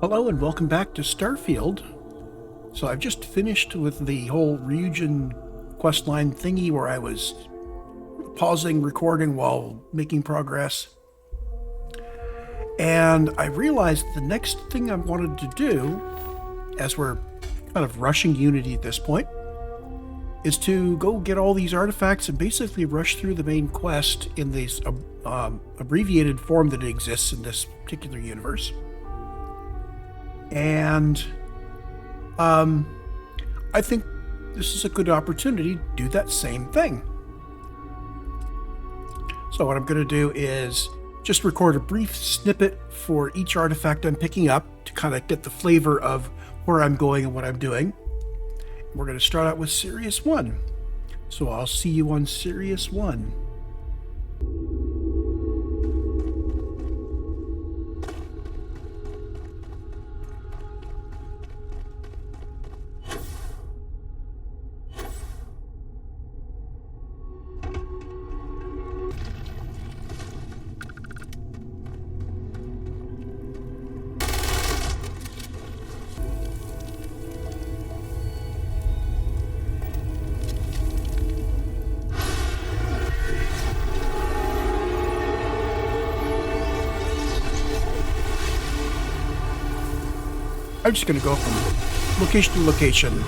Hello and welcome back to Starfield. So I've just finished with the whole Ryujin questline thingy where I was pausing recording while making progress. And I realized the next thing I wanted to do, as we're kind of rushing Unity at this point, is to go get all these artifacts and basically rush through the main quest in this abbreviated form that exists in this particular universe. And I think this is a good opportunity to do that same thing. So what I'm going to do is just record a brief snippet for each artifact I'm picking up to kind of get the flavor of where I'm going and what I'm doing. We're going to start out with Sirius 1. So I'll see you on Sirius 1. I'm just going to go from location to location.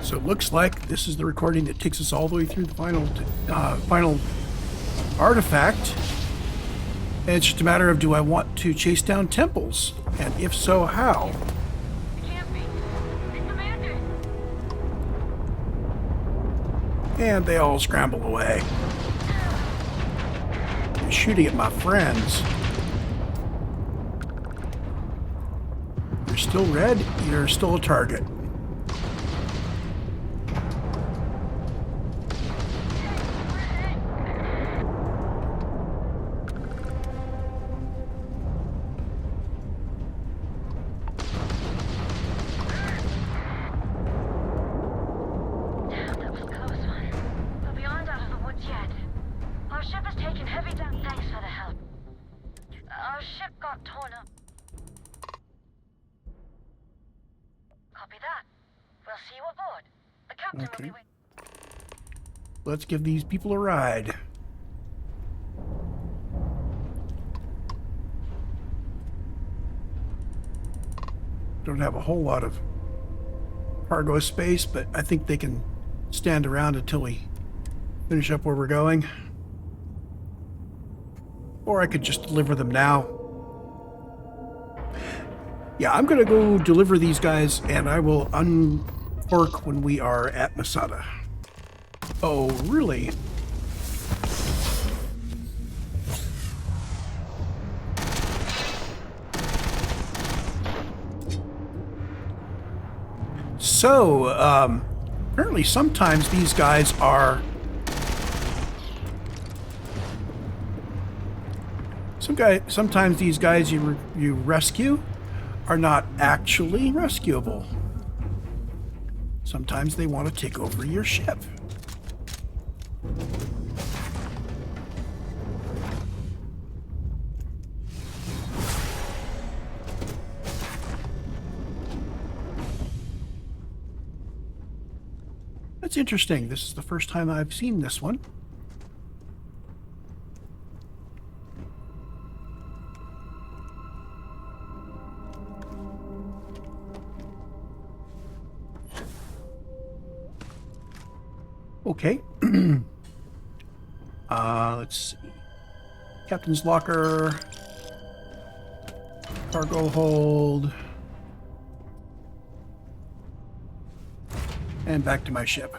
So it looks like this is the recording that takes us all the way through the final artifact. And it's just a matter of, do I want to chase down temples? And if so, how? And they all scramble away. They're shooting at my friends. You're still red, you're still a target. Okay. Let's give these people a ride. Don't have a whole lot of cargo space, but I think they can stand around until we finish up where we're going. Or I could just deliver them now. Yeah, I'm gonna go deliver these guys, and I will uncork when we are at Masada. Oh, really? So, apparently sometimes these guys are... Sometimes these guys you rescue are not actually rescuable. Sometimes they want to take over your ship. That's interesting. This is the first time I've seen this one. Okay. Let's see. Captain's locker. Cargo hold. And back to my ship.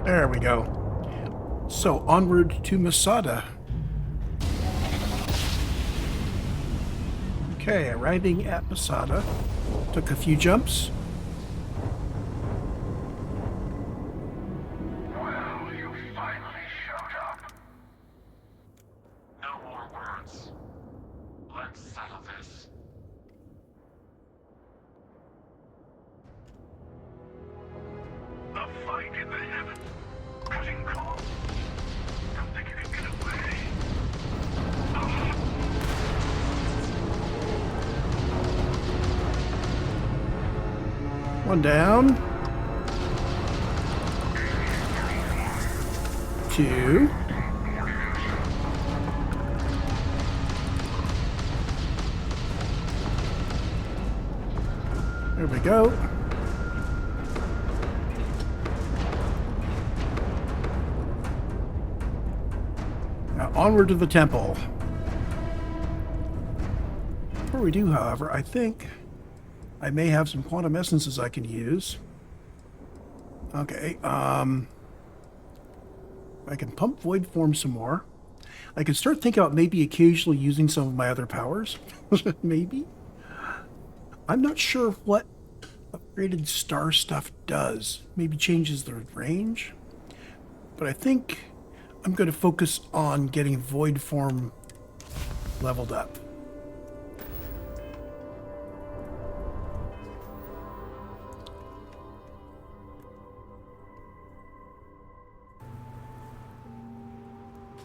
There we go. So, onward to Masada. Okay, arriving at Masada. Took a few jumps. Well, you finally showed up. No more words. Let's settle this. A fight in the heavens. Cutting call. Don't think you can get away. One down. Two. There we go. Now onward to the temple. Before we do, however, I think I may have some quantum essences I can use. Okay, I can pump void form some more. I can start thinking about maybe occasionally using some of my other powers. Maybe. I'm not sure what upgraded star stuff does. Maybe changes the range. But I think I'm going to focus on getting void form leveled up.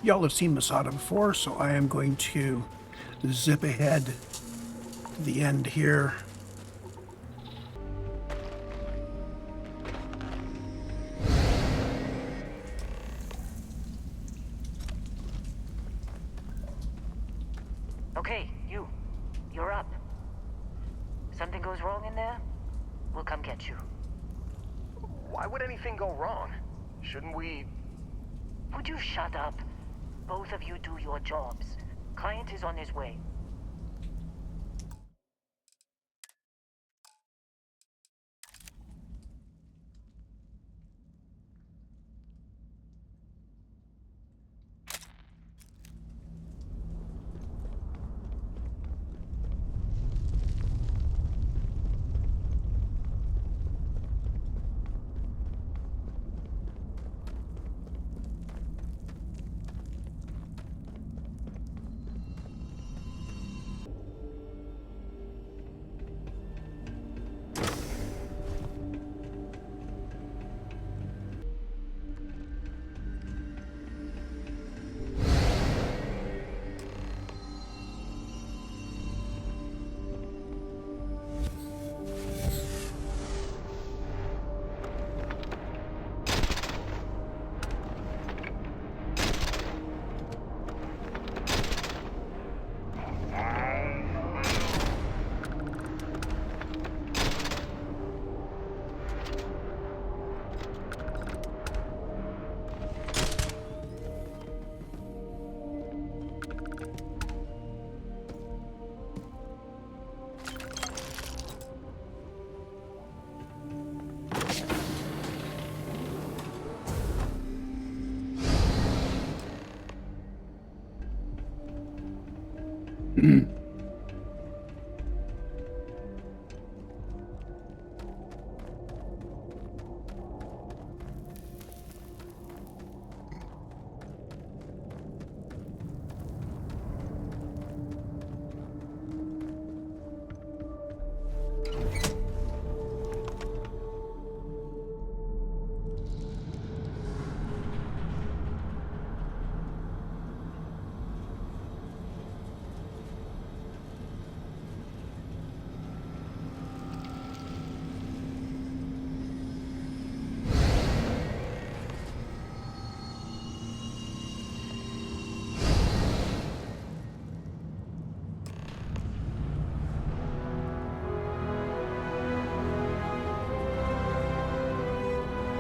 Y'all have seen Masada before, so I am going to zip ahead to the end here. Okay, you're up. Something goes wrong in there, we'll come get you. Why would anything go wrong? Shouldn't we... Would you shut up? Both of you do your jobs. Client is on his way.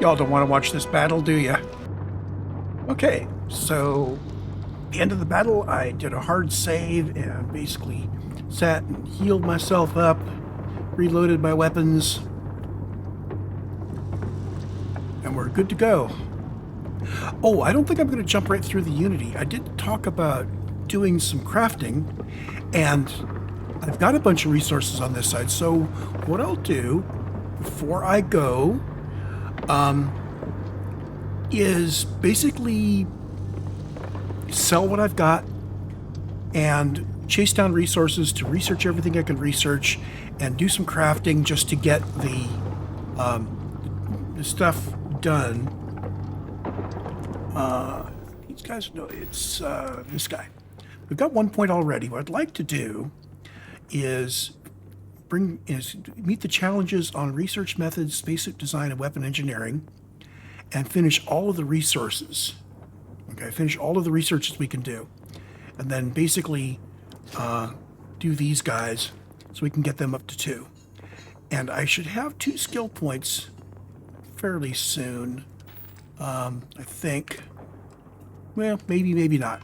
Y'all don't want to watch this battle, do ya? Okay, so the end of the battle, I did a hard save and basically sat and healed myself up, reloaded my weapons, and we're good to go. Oh, I don't think I'm going to jump right through the Unity. I did talk about doing some crafting, and I've got a bunch of resources on this side, so what I'll do before I go is basically sell what I've got and chase down resources to research everything I can research and do some crafting just to get the stuff done. These guys know it's this guy. We've got 1 point already. What I'd like to do is meet the challenges on research methods, basic design, and weapon engineering, and finish all of the resources. Okay, finish all of the researches we can do, and then basically do these guys so we can get them up to 2. And I should have 2 skill points fairly soon. I think. Well, maybe not.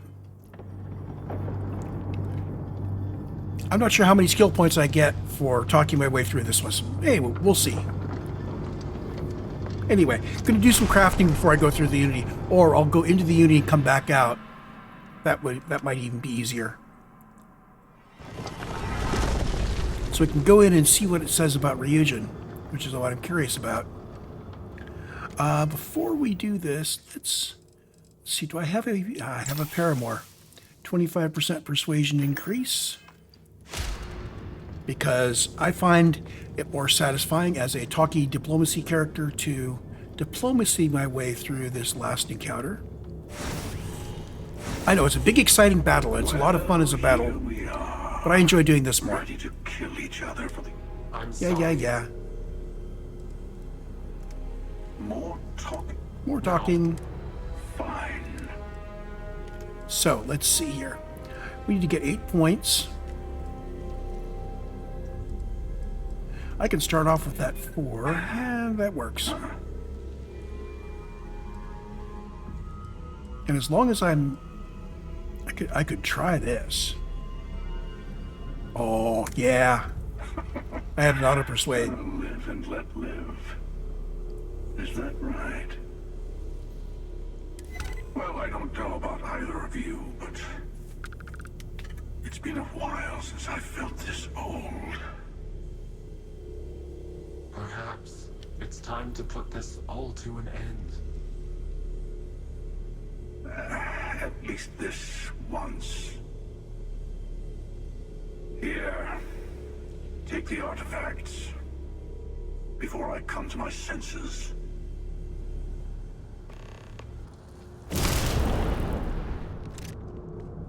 I'm not sure how many skill points I get for talking my way through this one. Hey, we'll see. Anyway, I'm going to do some crafting before I go through the Unity, or I'll go into the Unity and come back out. That might even be easier. So we can go in and see what it says about Ryujin, which is what I'm curious about. Before we do this, let's see. Do I have I have a paramour? 25% persuasion increase. Because I find it more satisfying as a talky diplomacy character to diplomacy my way through this last encounter. I know it's a big, exciting battle. And it's a lot of fun as a battle, Here we are, but I enjoy doing this more. ready to kill each other for the Yeah. more talking. More talking. Fine. So let's see here. We need to get 8 points. I can start off with that 4, and that works. And as long as I could try this. Oh yeah, I had an auto persuade. Live and let live. Is that right? Well, I don't know about either of you, but it's been a while since I felt this old. Perhaps it's time to put this all to an end. At least this once. Here, take the artifacts before I come to my senses.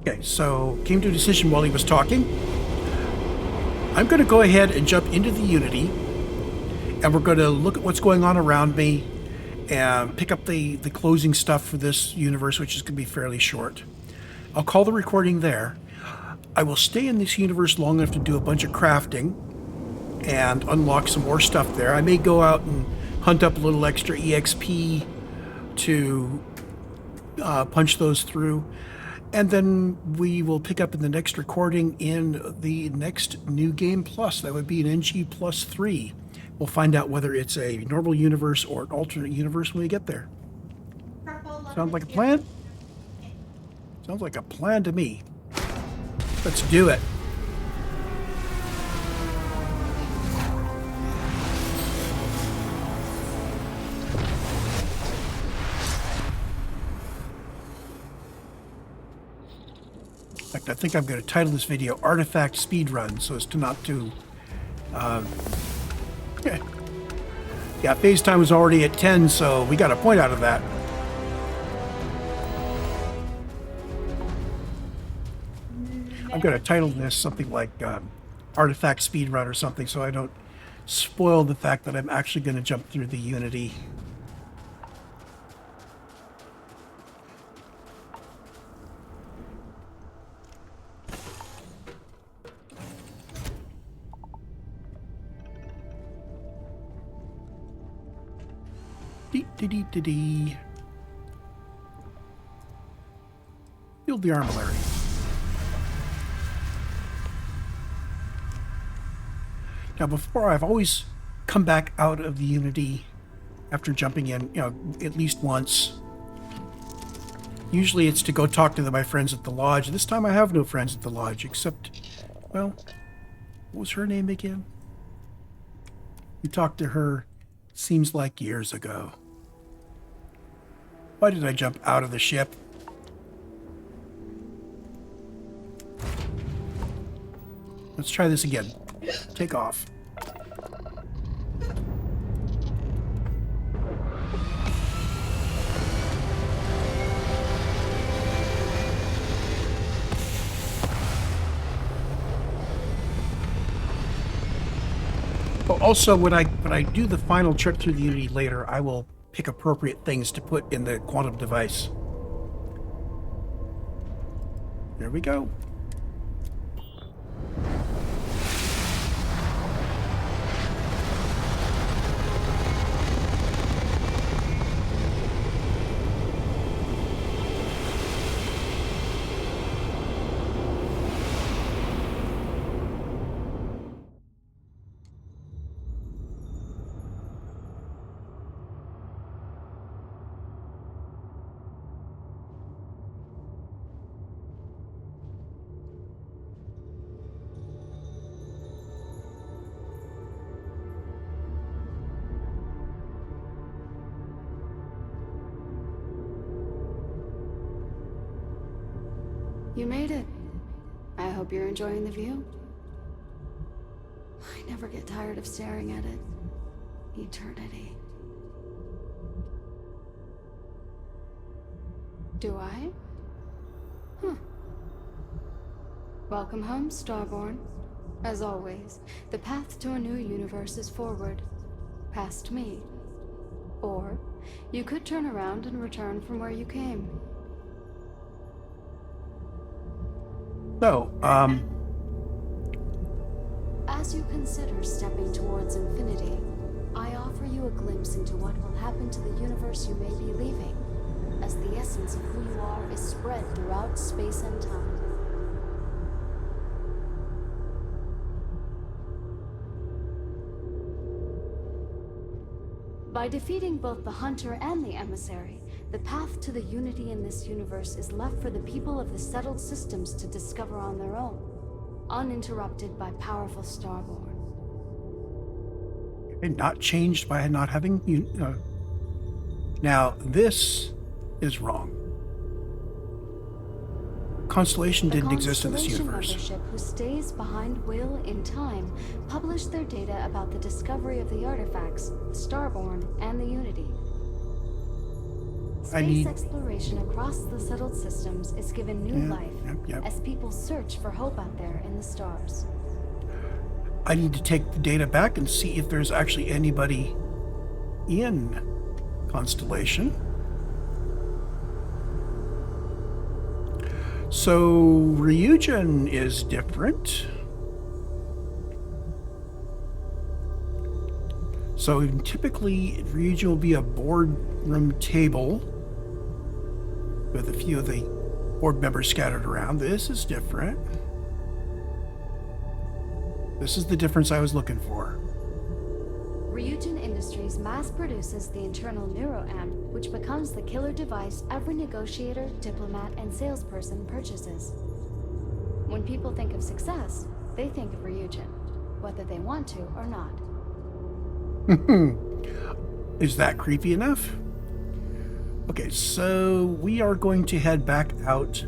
Okay, so came to a decision while he was talking. I'm going to go ahead and jump into the Unity, and we're going to look at what's going on around me and pick up the closing stuff for this universe, which is going to be fairly short. I'll call the recording there. I will stay in this universe long enough to do a bunch of crafting and unlock some more stuff there. I may go out and hunt up a little extra EXP to punch those through. And then we will pick up in the next recording in the next New Game Plus. That would be an NG+3. We'll find out whether it's a normal universe or an alternate universe when we get there. Sounds like a plan? Sounds like a plan to me. Let's do it. In fact, I think I'm going to title this video Artifact Speedrun so as to not to... Yeah, phase time was already at 10, so we got a point out of that. I'm going to title this something like Artifact Speedrun or something so I don't spoil the fact that I'm actually going to jump through the Unity. Dee-dee-dee-dee. Build the armillary. Now before, I've always come back out of the Unity after jumping in, at least once. Usually it's to go talk to my friends at the lodge. This time I have no friends at the lodge, except, well, what was her name again? We talked to her, seems like years ago. Why did I jump out of the ship? Let's try this again. Take off. Oh, also, when I do the final trip through the Unity later, I will pick appropriate things to put in the quantum device. There we go. You made it. I hope you're enjoying the view. I never get tired of staring at it. Eternity. Do I? Welcome home, Starborn. As always, the path to a new universe is forward, past me. Or you could turn around and return from where you came. So, As you consider stepping towards infinity, I offer you a glimpse into what will happen to the universe you may be leaving, as the essence of who you are is spread throughout space and time. By defeating both the Hunter and the Emissary, the path to the unity in this universe is left for the people of the settled systems to discover on their own, uninterrupted by powerful Starborn. and not changed by not having... Now, this is wrong. Constellation didn't exist in this universe. The Constellation Mothership, who stays behind will in time, published their data about the discovery of the artifacts, Starborn, and the Unity. Space exploration across the settled systems is given new life as people search for hope out there in the stars. I need to take the data back and see if there's actually anybody in Constellation. So Ryujin is different. So typically Ryujin will be a boardroom table with a few of the board members scattered around. This is different. This is the difference I was looking for. Ryujin Industries mass produces the internal neuroamp, which becomes the killer device every negotiator, diplomat, and salesperson purchases. When people think of success, they think of Ryujin, whether they want to or not. Is that creepy enough? Okay, so we are going to head back out.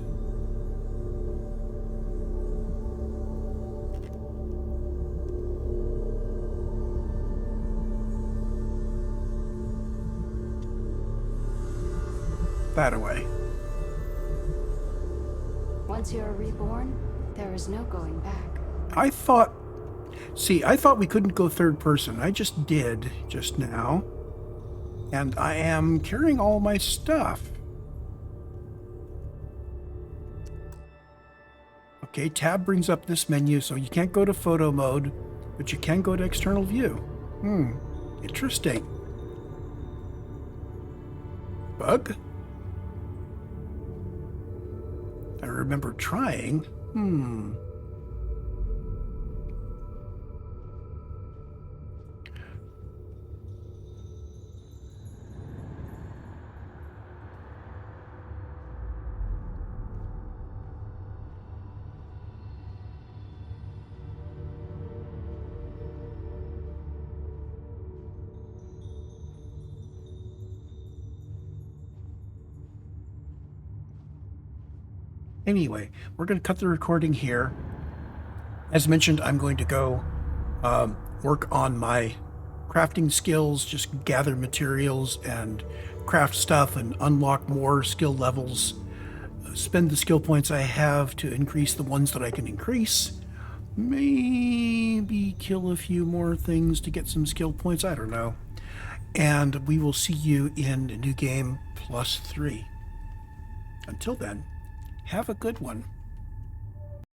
That away. Once you are reborn, there is no going back. I thought we couldn't go third person. I just did just now. And I am carrying all my stuff. Okay, tab brings up this menu, so you can't go to photo mode, but you can go to external view. Interesting. Bug? I remember trying. Anyway, we're going to cut the recording here. As mentioned, I'm going to go work on my crafting skills, just gather materials and craft stuff and unlock more skill levels. Spend the skill points I have to increase the ones that I can increase. Maybe kill a few more things to get some skill points. I don't know. And we will see you in New Game +3. Until then, have a good one.